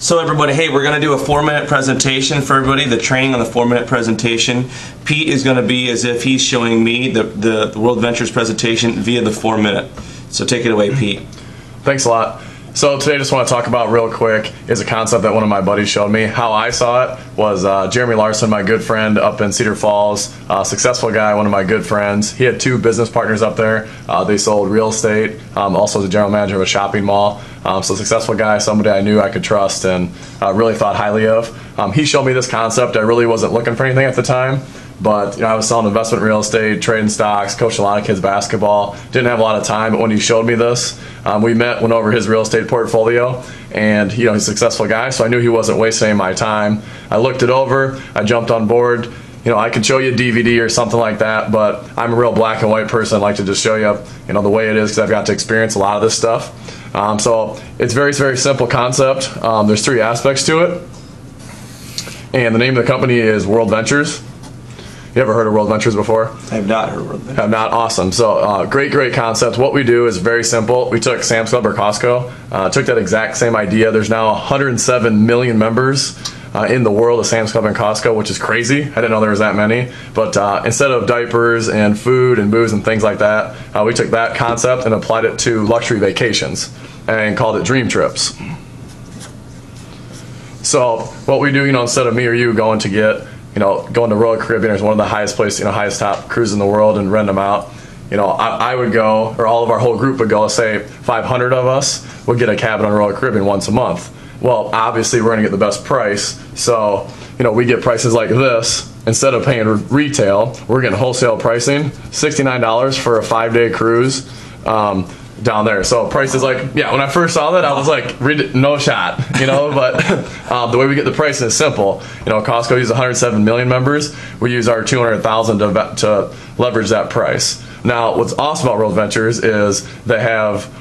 So everybody, hey, we're going to do a 4-minute presentation for everybody, the training on the 4-minute presentation. Pete is going to be as if he's showing me the World Ventures presentation via the 4-minute. So take it away, Pete. Thanks a lot. So today I just want to talk about real quick is a concept that one of my buddies showed me. How I saw it was Jeremy Larson, my good friend up in Cedar Falls, successful guy, one of my good friends. He had 2 business partners up there. They sold real estate, also as a general manager of a shopping mall. So successful guy, somebody I knew I could trust and really thought highly of. He showed me this concept. I really wasn't looking for anything at the time. But I was selling investment real estate, trading stocks, coached a lot of kids basketball. Didn't have a lot of time, but when he showed me this, we met, went over his real estate portfolio, and he's a successful guy, so I knew he wasn't wasting any of my time. I looked it over, I jumped on board. I could show you a DVD or something like that, but I'm a real black and white person. I like to just show you, the way it is because I've got to experience a lot of this stuff. So it's very, very simple concept. There's 3 aspects to it, and the name of the company is World Ventures. You ever heard of World Ventures before? I have not heard of World Ventures. Have not? Awesome. So great concept. What we do is very simple. We took Sam's Club or Costco, took that exact same idea. There's now 107 million members in the world of Sam's Club and Costco, which is crazy. I didn't know there was that many. But instead of diapers and food and booze and things like that, we took that concept and applied it to luxury vacations and called it Dream Trips. So what we do, instead of me or you going to get going to Royal Caribbean is one of the highest places, highest top cruises in the world and rent them out. I would go, or all of our whole group would go, say 500 of us would get a cabin on Royal Caribbean once a month. Well, obviously we're going to get the best price. So, we get prices like this. Instead of paying retail, we're getting wholesale pricing, $69 for a 5-day cruise. Down there. So prices when I first saw that, I was like, no shot, but the way we get the price is simple. Costco uses 107 million members. We use our 200,000 to leverage that price. Now, what's awesome about World Ventures is they have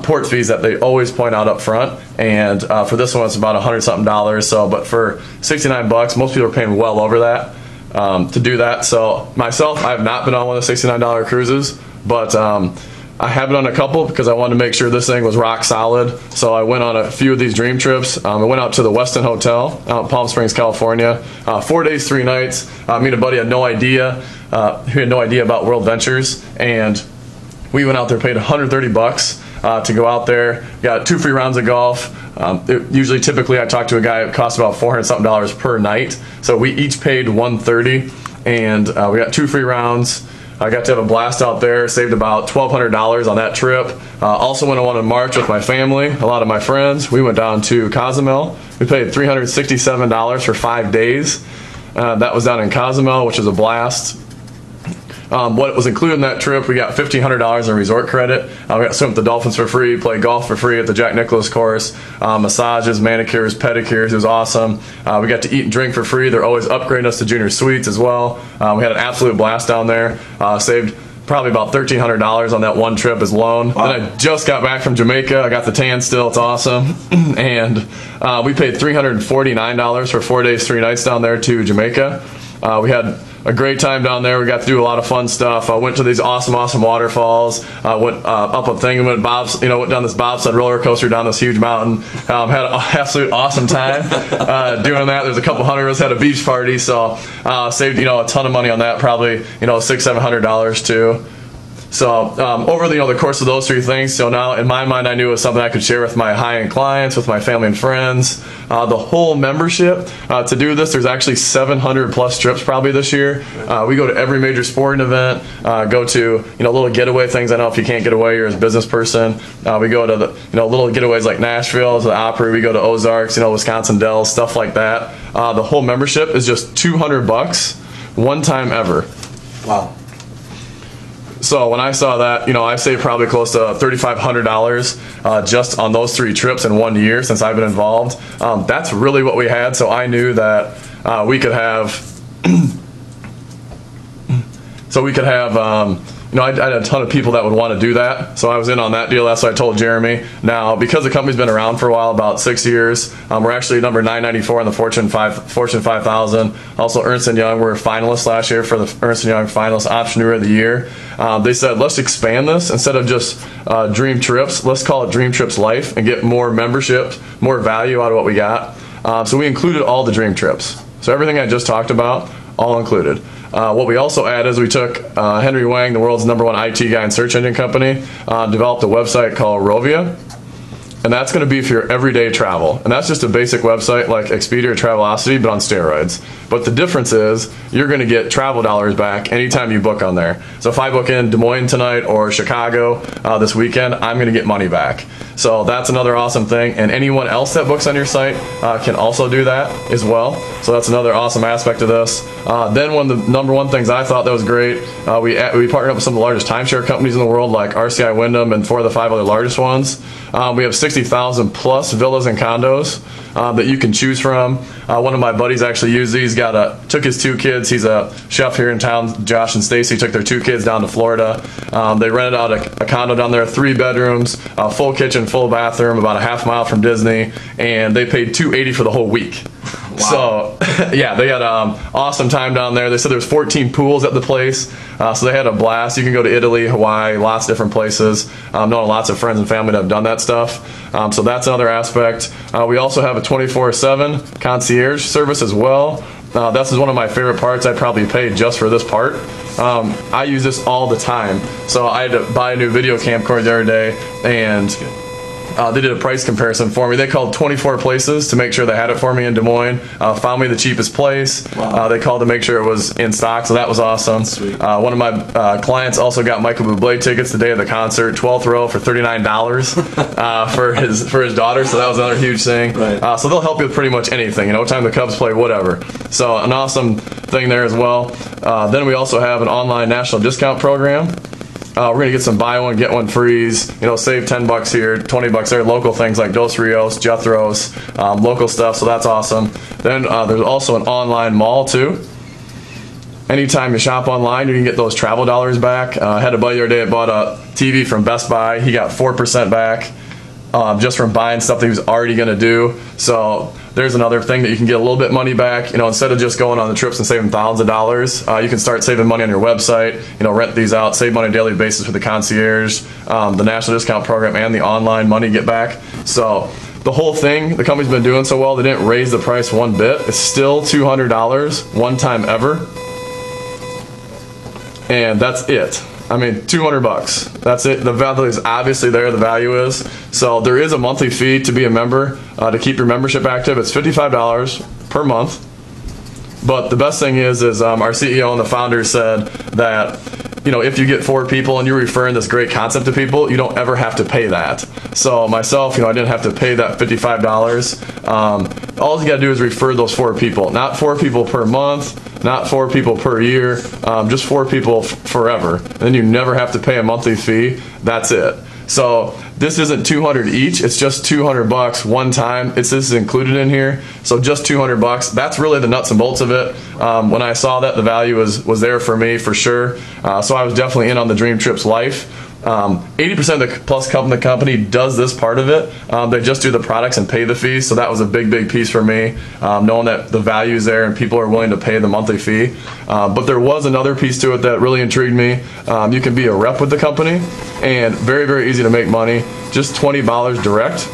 port fees that they always point out up front, and for this one it's about $100-something. So, but for $69, most people are paying well over that to do that. So myself, I have not been on one of the $69 cruises, but I have been on a couple because I wanted to make sure this thing was rock solid. So I went on a few of these dream trips. I went out to the Westin Hotel out in Palm Springs, California. 4 days, 3 nights. Me and a buddy had no idea. He had no idea about World Ventures, and we went out there, paid $130 to go out there. Got 2 free rounds of golf. Typically, I talked to a guy. It cost about $400-something per night. So we each paid $130, and we got 2 free rounds. I got to have a blast out there, saved about $1,200 on that trip. Also went on one in March with my family, a lot of my friends. We went down to Cozumel. We paid $367 for 5 days. That was down in Cozumel, which is a blast. What was included in that trip, we got $1,500 in resort credit. We got to swim with the dolphins for free, play golf for free at the Jack Nicklaus course, massages, manicures, pedicures. It was awesome. We got to eat and drink for free. They're always upgrading us to junior suites as well. We had an absolute blast down there. Saved probably about $1,300 on that one trip as loan. Wow. Then I just got back from Jamaica. I got the tan still. It's awesome. And we paid $349 for 4 days, 3 nights down there to Jamaica. We had a great time down there. We got to do a lot of fun stuff. I went to these awesome waterfalls. Went up a thing and went down this bobsled roller coaster down this huge mountain. Had an absolute awesome time doing that. There's a couple hundred of us had a beach party, so saved a ton of money on that. Probably $600-700 too. So over the course of those 3 things, so now in my mind I knew it was something I could share with my high-end clients, with my family and friends. The whole membership to do this, there's actually 700 plus trips probably this year. We go to every major sporting event, go to little getaway things. I know if you can't get away, you're a business person. We go to the little getaways like Nashville, to the Opry. We go to Ozarks, Wisconsin Dells, stuff like that. The whole membership is just $200, one time ever. Wow. So when I saw that, I saved probably close to $3,500 just on those 3 trips in 1 year since I've been involved. That's really what we had. So I knew that we could have, I had a ton of people that would want to do that, so I was in on that deal. That's what I told Jeremy. Now, because the company's been around for a while, about 6 years, we're actually number 994 on the Fortune 5000. Also, Ernst & Young, we're finalists last year for the Ernst & Young Finalist Entrepreneur of the Year. They said, let's expand this. Instead of just Dream Trips, let's call it Dream Trips Life and get more membership, more value out of what we got. So we included all the Dream Trips. So everything I just talked about, all included. What we also added is we took Henry Wang, the world's #1 IT guy and search engine company, developed a website called Rovia. And that's going to be for your everyday travel. And that's just a basic website like Expedia or Travelocity, but on steroids. But the difference is you're going to get travel dollars back anytime you book on there. So if I book in Des Moines tonight or Chicago this weekend, I'm going to get money back. So that's another awesome thing. And anyone else that books on your site can also do that as well. So that's another awesome aspect of this. Then one of the #1 things I thought that was great, we partnered up with some of the largest timeshare companies in the world like RCI Wyndham and 4 of the 5 other largest ones. We have 60,000 plus villas and condos that you can choose from. One of my buddies actually used these, took his 2 kids. He's a chef here in town, Josh and Stacy, took their 2 kids down to Florida. They rented out a condo down there, 3 bedrooms, full kitchen, full bathroom, about a half mile from Disney, and they paid $280 for the whole week. Wow. So, yeah, they had an awesome time down there. They said there was 14 pools at the place, so they had a blast. You can go to Italy, Hawaii, lots of different places. Knowing lots of friends and family that have done that stuff. So that's another aspect. We also have a 24/7 concierge service as well. This is one of my favorite parts. I'd probably pay just for this part. I use this all the time. So I had to buy a new video camcorder the other day, and they did a price comparison for me. They called 24 places to make sure they had it for me in Des Moines. Found me the cheapest place. Wow. They called to make sure it was in stock, so that was awesome. Sweet. One of my clients also got Michael Bublé tickets the day of the concert, 12th row for $39 for his daughter, so that was another huge thing. Right. So they'll help you with pretty much anything. What time the Cubs play, whatever. So an awesome thing there as well. Then we also have an online national discount program. We're going to get some buy one, get one frees, save $10 here, $20 there, local things like Dos Rios, Jethro's, local stuff, so that's awesome. Then there's also an online mall too. Anytime you shop online, you can get those travel dollars back. I had a buddy the other day that bought a TV from Best Buy. He got 4% back just from buying stuff that he was already going to do. So there's another thing that you can get a little bit money back. Instead of just going on the trips and saving thousands of dollars, you can start saving money on your website. Rent these out, save money on a daily basis with the concierge, the national discount program, and the online money get back. So the whole thing, the company's been doing so well, they didn't raise the price one bit. It's still $200, one time ever, and that's it. I mean, $200. That's it. The value is obviously there. The value is. So there is a monthly fee to be a member to keep your membership active. It's $55 per month. But the best thing is our CEO and the founder said that if you get 4 people and you're referring this great concept to people, you don't ever have to pay that. So myself, I didn't have to pay that $55. All you got to do is refer those 4 people. Not 4 people per month. Not 4 people per year, just 4 people forever. Then you never have to pay a monthly fee. That's it. So this isn't $200 each. It's just $200 one time. This is included in here. So just $200. That's really the nuts and bolts of it. When I saw that, the value was there for me for sure. So I was definitely in on the Dream Trips Life. 80% of the plus company does this part of it. They just do the products and pay the fees, so that was a big piece for me, knowing that the value is there and people are willing to pay the monthly fee. But there was another piece to it that really intrigued me. You can be a rep with the company, and very easy to make money, just $20 direct.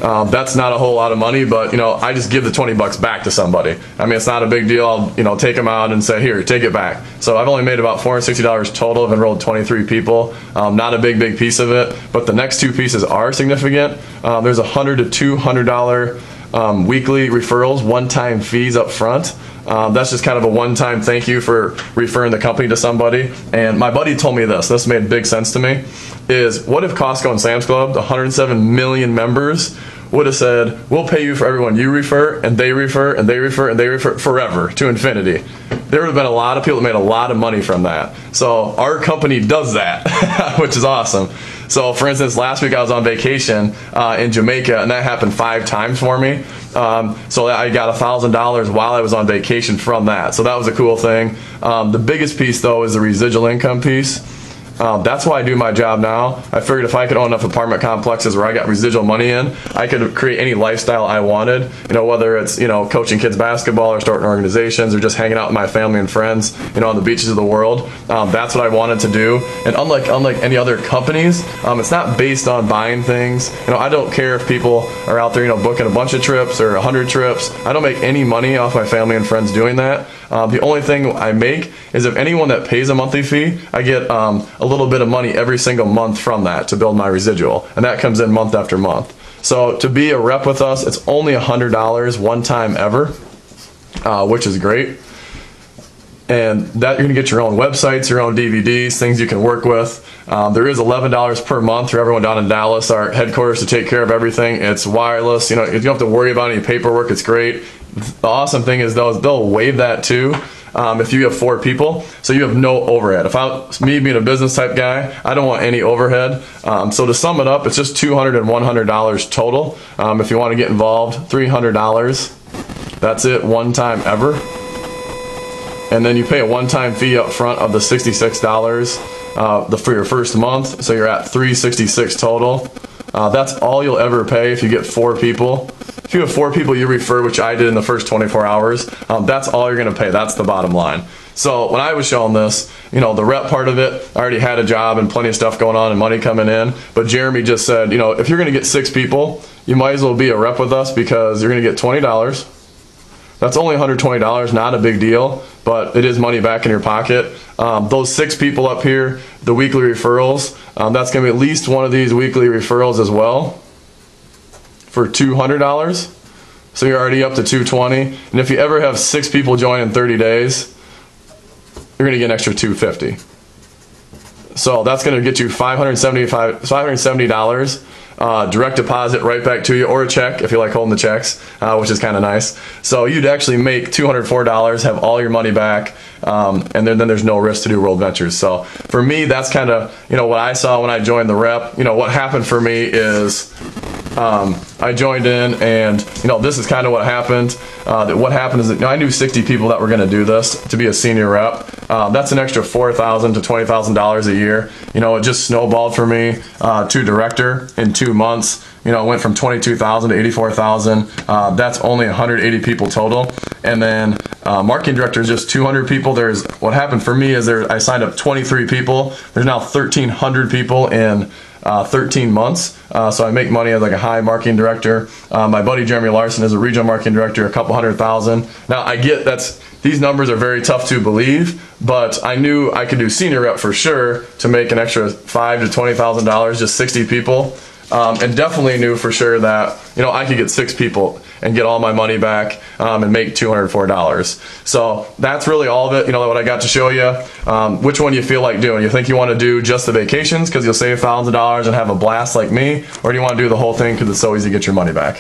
That's not a whole lot of money, but I just give the $20 back to somebody. I mean, it's not a big deal. I'll take them out and say, here, take it back. So I've only made about $460 total. I've enrolled 23 people. Not a big piece of it, but the next 2 pieces are significant. There's $100 to $200 weekly referrals, one-time fees up front. That's just kind of a one-time thank you for referring the company to somebody. And my buddy told me this made big sense to me, is what if Costco and Sam's Club, the 107 million members, would have said, we'll pay you for everyone you refer, and they refer, and they refer, and they refer forever to infinity. There would have been a lot of people that made a lot of money from that. So our company does that, which is awesome. So for instance, last week I was on vacation in Jamaica, and that happened 5 times for me. So I got $1,000 while I was on vacation from that. So that was a cool thing. The biggest piece though is the residual income piece. That's why I do my job now. I figured if I could own enough apartment complexes where I got residual money in, I could create any lifestyle I wanted, whether it's, coaching kids basketball or starting organizations or just hanging out with my family and friends, on the beaches of the world. That's what I wanted to do. And unlike any other companies, it's not based on buying things. I don't care if people are out there, booking a bunch of trips or 100 trips. I don't make any money off my family and friends doing that. The only thing I make is if anyone that pays a monthly fee, I get a little bit of money every single month from that to build my residual, and that comes in month after month. So to be a rep with us, it's only $100 one time ever, which is great. And that you're gonna get your own websites, your own DVDs, things you can work with. There is $11 per month for everyone down in Dallas, our headquarters, to take care of everything. It's wireless, you don't have to worry about any paperwork, it's great. The awesome thing is they'll waive that too if you have 4 people, so you have no overhead. If me being a business type guy, I don't want any overhead. So to sum it up, it's just $200 and $100 total. If you want to get involved, $300. That's it, one time ever. And then you pay a one-time fee up front of the $66 for your first month, so you're at $366 total. That's all you'll ever pay if you get 4 people. If you have 4 people you refer, which I did in the first 24 hours, that's all you're gonna pay. That's the bottom line. So when I was showing this, the rep part of it, I already had a job and plenty of stuff going on and money coming in. But Jeremy just said, if you're gonna get 6 people, you might as well be a rep with us because you're gonna get $20. That's only $120, not a big deal, but it is money back in your pocket. Those 6 people up here, the weekly referrals, that's gonna be at least one of these weekly referrals as well for $200. So you're already up to $220. And if you ever have 6 people join in 30 days, you're gonna get an extra $250. So that's gonna get you $570. Direct deposit right back to you, or a check if you like holding the checks, which is kind of nice. So you'd actually make $204, have all your money back, and then there's no risk to do World Ventures. So for me, that's kind of what I saw when I joined the rep. What happened for me is I joined in, and this is kind of what happened. What happened is that I knew 60 people that were going to do this to be a senior rep. That's an extra $4,000 to $20,000 a year. It just snowballed for me to director in 2 months. It went from 22,000 to 84,000. That's only 180 people total. And then marketing director is just 200 people. What happened for me is I signed up 23 people. There's now 1,300 people in 13 months. So I make money as like a high marketing director. My buddy Jeremy Larson is a regional marketing director, a couple $100,000. Now I get these numbers are very tough to believe, but I knew I could do senior rep for sure to make an extra $5,000 to $20,000, just 60 people. And definitely knew for sure that I could get 6 people and get all my money back and make $204. So that's really all of it. What I got to show you. Which one you feel like doing? You think you want to do just the vacations because you'll save thousands of dollars and have a blast like me, or do you want to do the whole thing because it's so easy to get your money back?